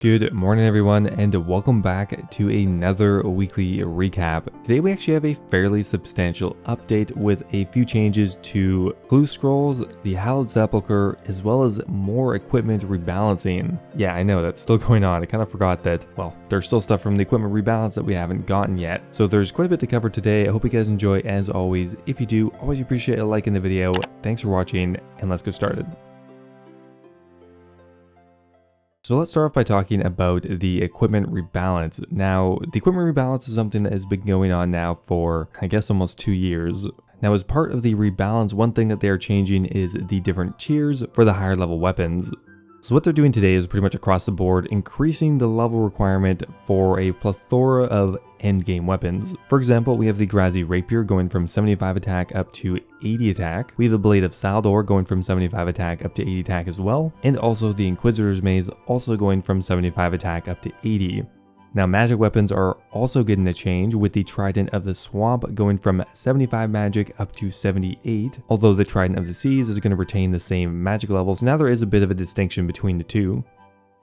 Good morning everyone, and welcome back to another weekly recap. Today we actually have a fairly substantial update with a few changes to clue scrolls, the hallowed sepulcher, as well as more equipment rebalancing. Yeah, I know that's still going on. I kind of forgot that, well, there's still stuff from the equipment rebalance that we haven't gotten yet. So there's quite a bit to cover today. I hope you guys enjoy as always. If you do, always appreciate a like in the video. Thanks for watching, and let's get started. So let's start off by talking about the equipment rebalance. Now, the equipment rebalance is something that has been going on now for, I guess, almost 2 years. Now, as part of the rebalance, one thing that they are changing is the different tiers for the higher level weapons. So what they're doing today is pretty much across the board, increasing the level requirement for a plethora of endgame weapons. For example, we have the Grazi Rapier going from 75 attack up to 80 attack. We have the Blade of Saldor going from 75 attack up to 80 attack as well. And also the Inquisitor's Maze also going from 75 attack up to 80. Now, magic weapons are also getting a change, with the Trident of the Swamp going from 75 magic up to 78, although the Trident of the Seas is going to retain the same magic levels. Now there is a bit of a distinction between the two.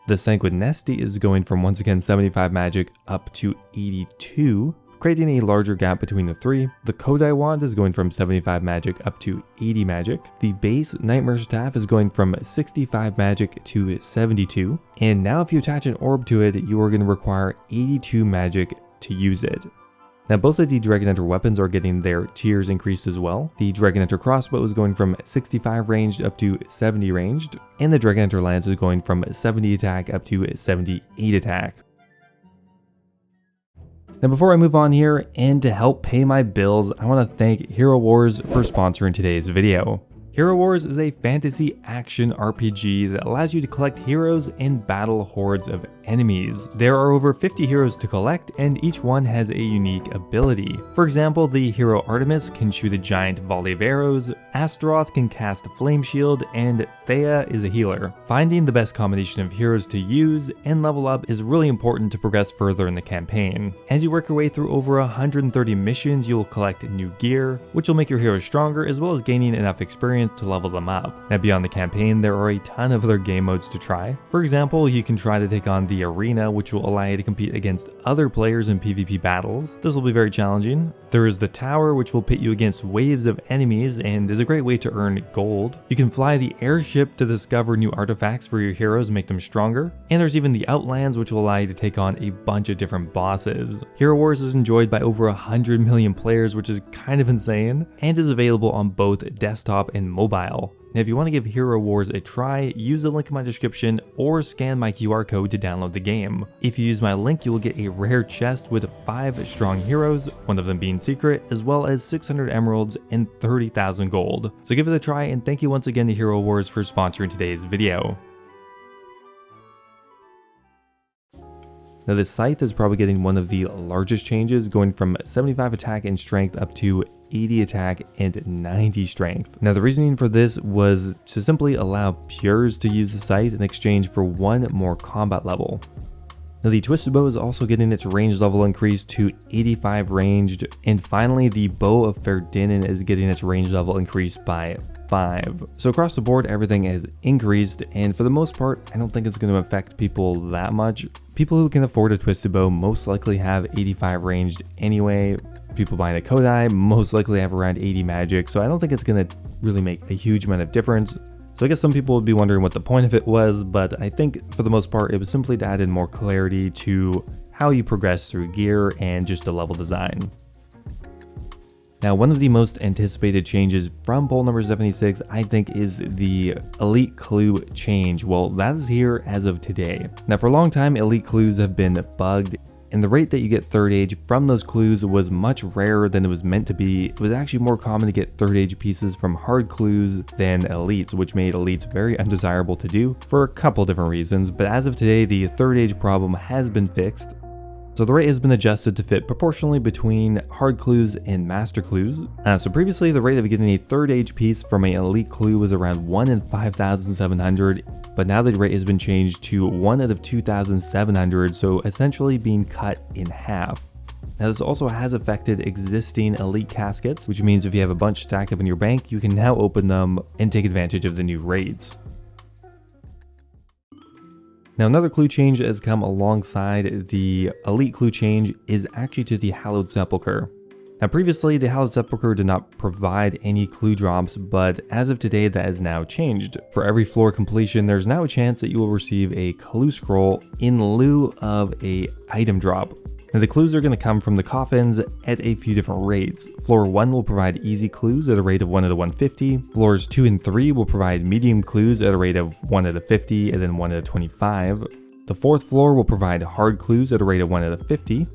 The Sanguinesti is going from once again 75 magic up to 82, creating a larger gap between the three. The Kodai Wand is going from 75 magic up to 80 magic. The base Nightmare Staff is going from 65 magic to 72. And now if you attach an orb to it, you are going to require 82 magic to use it. Now both of the Dragon Hunter weapons are getting their tiers increased as well. The Dragon Hunter crossbow is going from 65 ranged up to 70 ranged. And the Dragon Hunter lance is going from 70 attack up to 78 attack. Now before I move on here, and to help pay my bills, I want to thank Hero Wars for sponsoring today's video. Hero Wars is a fantasy action RPG that allows you to collect heroes and battle hordes of enemies. There are over 50 heroes to collect, and each one has a unique ability. For example, the hero Artemis can shoot a giant volley of arrows, Astaroth can cast a flame shield, and Thea is a healer. Finding the best combination of heroes to use and level up is really important to progress further in the campaign. As you work your way through over 130 missions, you'll collect new gear, which will make your heroes stronger, as well as gaining enough experience to level them up. Now beyond the campaign, there are a ton of other game modes to try. For example, you can try to take on the arena, which will allow you to compete against other players in PvP battles. This will be very challenging. There is the tower, which will pit you against waves of enemies and is a great way to earn gold. You can fly the airship to discover new artifacts for your heroes and make them stronger. And there's even the Outlands, which will allow you to take on a bunch of different bosses. Hero Wars is enjoyed by over 100 million players, which is kind of insane, and is available on both desktop and mobile. Now if you want to give Hero Wars a try, use the link in my description or scan my QR code to download the game. If you use my link, you will get a rare chest with 5 strong heroes, one of them being secret, as well as 600 emeralds and 30,000 gold. So give it a try, and thank you once again to Hero Wars for sponsoring today's video. Now the Scythe is probably getting one of the largest changes, going from 75 attack and strength up to 80 attack and 90 strength. Now the reasoning for this was to simply allow pures to use the Scythe in exchange for 1 more combat level. Now the Twisted Bow is also getting its range level increased to 85 ranged, and finally the Bow of Ferdinand is getting its range level increased by 5. So across the board, everything is increased, and for the most part, I don't think it's going to affect people that much. People who can afford a Twisted Bow most likely have 85 ranged anyway. People buying a Kodai most likely have around 80 magic, so I don't think it's going to really make a huge amount of difference. So I guess some people would be wondering what the point of it was, but I think for the most part, it was simply to add in more clarity to how you progress through gear and just the level design. Now, one of the most anticipated changes from poll number 76, I think, is the Elite Clue change. Well, that is here as of today. Now, for a long time, Elite Clues have been bugged, and the rate that you get 3rd age from those clues was much rarer than it was meant to be. It was actually more common to get 3rd age pieces from hard clues than elites, which made elites very undesirable to do for a couple different reasons. But as of today, the 3rd age problem has been fixed. So the rate has been adjusted to fit proportionally between hard clues and master clues. So previously, the rate of getting a 3rd age piece from an elite clue was around 1 in 5,700, but now the rate has been changed to 1 out of 2,700, so essentially being cut in half. Now this also has affected existing elite caskets, which means if you have a bunch stacked up in your bank, you can now open them and take advantage of the new rates. Now another clue change that has come alongside the elite clue change is actually to the Hallowed Sepulchre. Now previously the Hallowed Sepulchre did not provide any clue drops, but as of today that has now changed. For every floor completion there's now a chance that you will receive a clue scroll in lieu of a item drop. Now the clues are going to come from the coffins at a few different rates. Floor 1 will provide easy clues at a rate of 1 out of 150. Floors 2 and 3 will provide medium clues at a rate of 1 out of 50 and then 1 out of 25. The 4th floor will provide hard clues at a rate of 1 out of 50.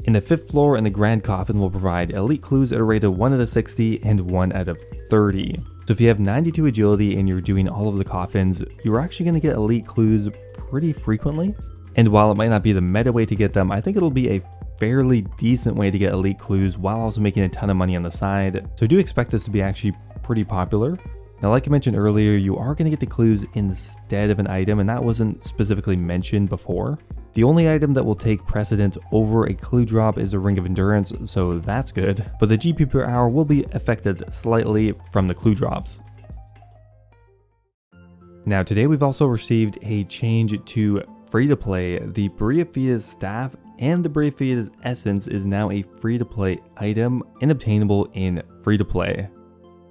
In the 5th floor and the Grand Coffin will provide elite clues at a rate of 1 out of 60 and 1 out of 30. So if you have 92 agility and you're doing all of the coffins, you're actually going to get elite clues pretty frequently. And while it might not be the meta way to get them, I think it'll be a fairly decent way to get elite clues while also making a ton of money on the side. So do expect this to be actually pretty popular. Now like I mentioned earlier, you are going to get the clues instead of an item, and that wasn't specifically mentioned before. The only item that will take precedence over a clue drop is the Ring of Endurance, so that's good. But the GP per hour will be affected slightly from the clue drops. Now today we've also received a change to free-to-play. The Brandton staff and the Brandton essence is now a free-to-play item and obtainable in free-to-play.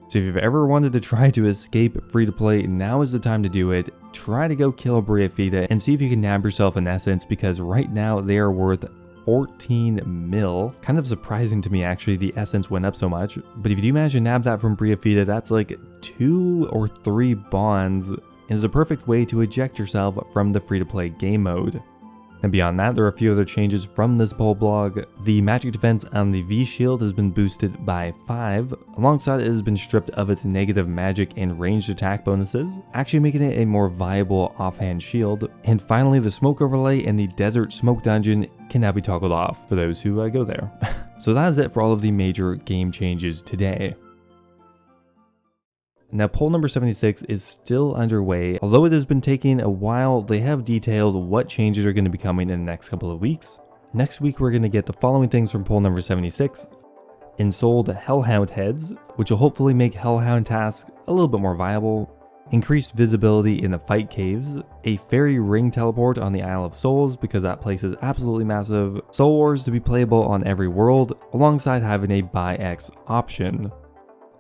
So if you've ever wanted to try to escape free-to-play, now is the time to do it. Try to go kill a Brandton and see if you can nab yourself an essence, because right now they are worth 14 mil. Kind of surprising to me actually, the essence went up so much. But if you do manage to nab that from Brandton, that's like 2 or 3 bonds. And is a perfect way to eject yourself from the free-to-play game mode. And beyond that, there are a few other changes from this poll blog. The magic defense on the V-Shield has been boosted by 5. Alongside it has been stripped of its negative magic and ranged attack bonuses, actually making it a more viable offhand shield. And finally, the smoke overlay and the desert smoke dungeon can now be toggled off for those who go there. So that is it for all of the major game changes today. Now poll number 76 is still underway. Although it has been taking a while, they have detailed what changes are going to be coming in the next couple of weeks. Next week we're going to get the following things from poll number 76. Ensouled Hellhound heads, which will hopefully make Hellhound tasks a little bit more viable. Increased visibility in the fight caves. A fairy ring teleport on the Isle of Souls, because that place is absolutely massive. Soul Wars to be playable on every world, alongside having a buy X option.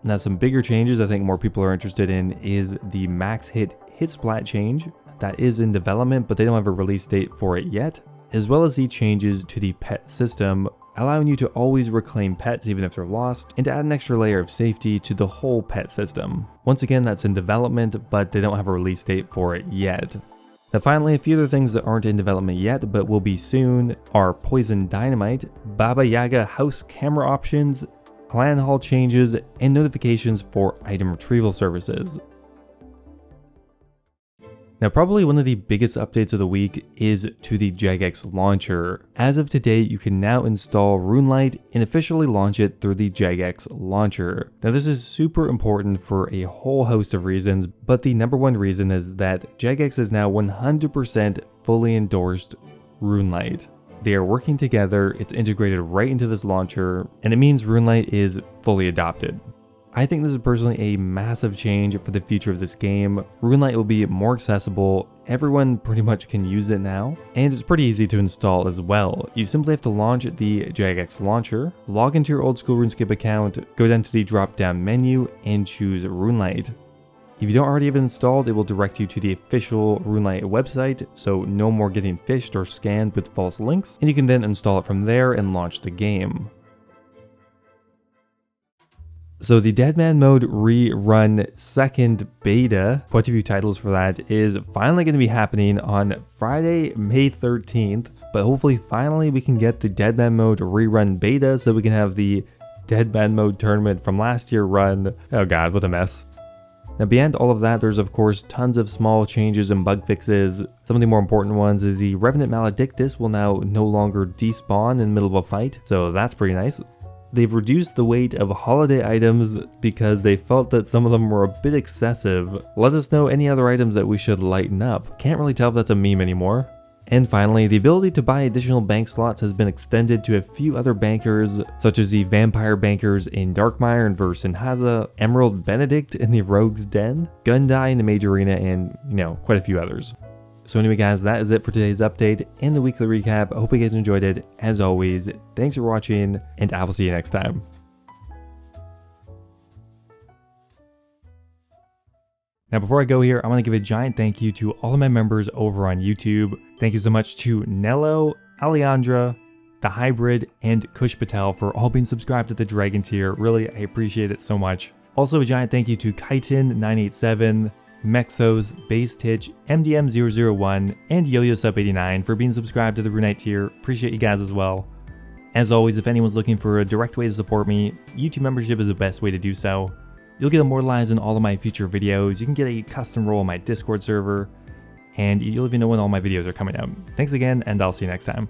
Now some bigger changes I think more people are interested in is the max hit splat change. That is in development, but they don't have a release date for it yet. As well as the changes to the pet system, allowing you to always reclaim pets even if they're lost, and to add an extra layer of safety to the whole pet system. Once again, that's in development, but they don't have a release date for it yet. Now finally, a few other things that aren't in development yet but will be soon are Poison Dynamite, Baba Yaga house camera options, clan hall changes, and notifications for item retrieval services. Now probably one of the biggest updates of the week is to the Jagex launcher. As of today, you can now install Runelite and officially launch it through the Jagex launcher. Now this is super important for a whole host of reasons, but the number one reason is that Jagex is now 100% fully endorsed Runelite. They are working together, it's integrated right into this launcher, and it means Runelite is fully adopted. I think this is personally a massive change for the future of this game. Runelite will be more accessible, everyone pretty much can use it now, and it's pretty easy to install as well. You simply have to launch the Jagex launcher, log into your old school RuneScape account, go down to the drop down menu, and choose Runelite. If you don't already have it installed, it will direct you to the official Runelite website, so no more getting phished or scanned with false links, and you can then install it from there and launch the game. So the Deadman mode rerun second beta, quite a few titles for that, is finally going to be happening on Friday, May 13th, but hopefully finally we can get the Deadman mode rerun beta so we can have the Deadman mode tournament from last year run. Oh god, what a mess. Now beyond all of that, there's of course tons of small changes and bug fixes. Some of the more important ones is the Revenant Maledictus will now no longer despawn in the middle of a fight, so that's pretty nice. They've reduced the weight of holiday items because they felt that some of them were a bit excessive. Let us know any other items that we should lighten up. Can't really tell if that's a meme anymore. And finally, the ability to buy additional bank slots has been extended to a few other bankers, such as the Vampire Bankers in Darkmire and Versenhaza, Emerald Benedict in the Rogue's Den, Gundai in the Mage Arena, and, quite a few others. So anyway guys, that is it for today's update and the weekly recap. I hope you guys enjoyed it. As always, thanks for watching, and I will see you next time. Now before I go here, I want to give a giant thank you to all of my members over on YouTube. Thank you so much to Nello, Alejandra, The Hybrid, and Kush Patel for all being subscribed to the Dragon tier. Really, I appreciate it so much. Also a giant thank you to Kaitin987, Mexose, Basstich, MDM001, and yoyosup89 for being subscribed to the Runelite tier. Appreciate you guys as well. As always, if anyone's looking for a direct way to support me, YouTube membership is the best way to do so. You'll get immortalized in all of my future videos, you can get a custom role on my Discord server, and you'll even know when all my videos are coming out. Thanks again, and I'll see you next time.